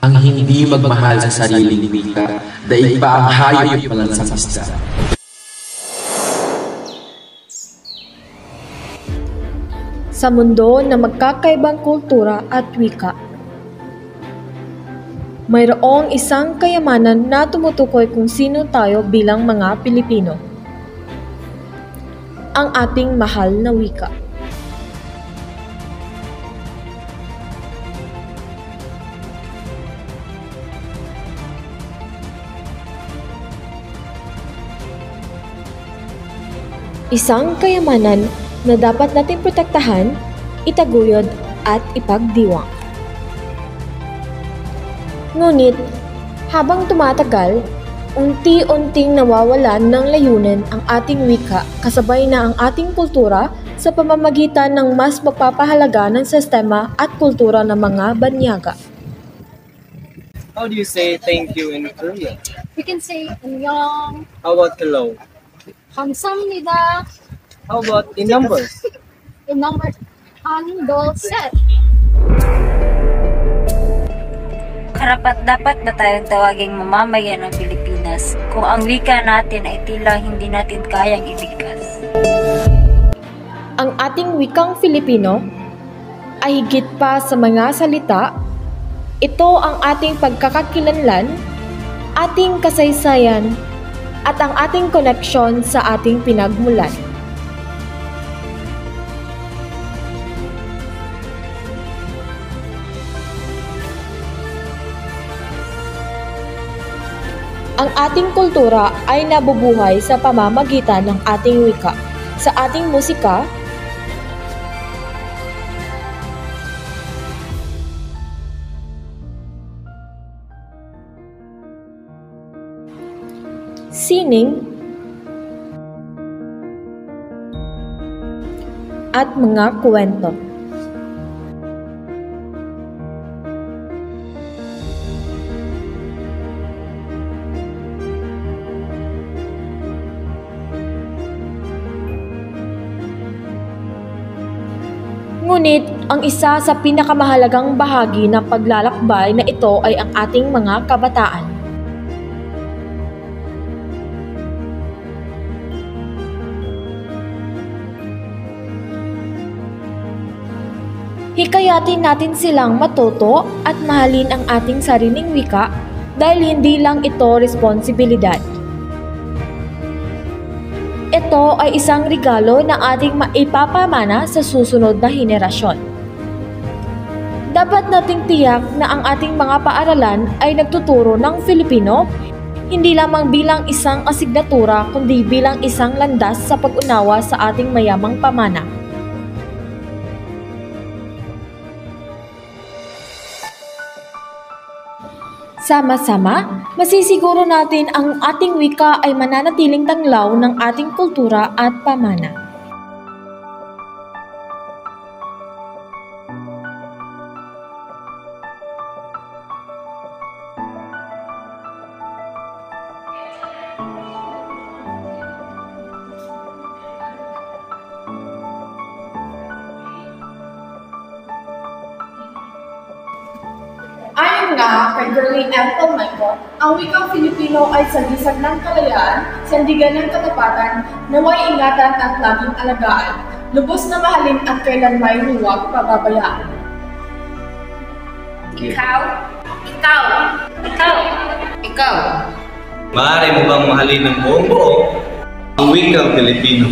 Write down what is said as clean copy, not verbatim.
Ang hindi magmahal sa sariling wika, daig pa ang hayop malansang isda. Sa mundo na magkakaibang kultura at wika, mayroong isang kayamanan na tumutukoy kung sino tayo bilang mga Pilipino. Ang ating mahal na wika. Isang kayamanan na dapat nating protektahan, itaguyod at ipagdiwang. Ngunit, habang tumatagal, unti-unting nawawalan ng layunin ang ating wika kasabay na ang ating kultura sa pamamagitan ng mas magpapahalaga ng sistema at kultura ng mga banyaga. How do you say thank you in Korean? We can say 안녕, How about hello? 감사합니다. How about in numbers? In number, handolset. Karapat-dapat ba tayong tawaging mamamayan ng Pilipinas kung ang wika natin ay tila hindi natin kayang ibigkas? Ang ating wikang Filipino ay higit pa sa mga salita. Ito ang ating pagkakakilanlan, ating kasaysayan, at ang ating koneksyon sa ating pinagmulan. Ang ating kultura ay nabubuhay sa pamamagitan ng ating wika, sa ating musika, sining, at mga kwento. Ngunit, ang isa sa pinakamahalagang bahagi ng paglalakbay na ito ay ang ating mga kabataan. Hikayatin natin silang matuto at mahalin ang ating sariling wika dahil hindi lang ito responsibilidad. Ito ay isang regalo na ating maipapamana sa susunod na henerasyon. Dapat nating tiyak na ang ating mga paaralan ay nagtuturo ng Filipino hindi lamang bilang isang asignatura kundi bilang isang landas sa pag-unawa sa ating mayamang pamana. Sama-sama, masisiguro natin ang ating wika ay mananatiling tanglaw ng ating kultura at pamana. Ayon nga kay Gurley M. Palmeco, ang wikang Filipino ay sagisag ng kalayaan, sandigan ng katapatan, naway ingatan at laging alagaan, lubos na mahalin at kailanmay huwag pababayaan. Ikaw? Ikaw? Ikaw? Ikaw? Maaari mo bang mahalin ng buong buo ang wikang Filipino?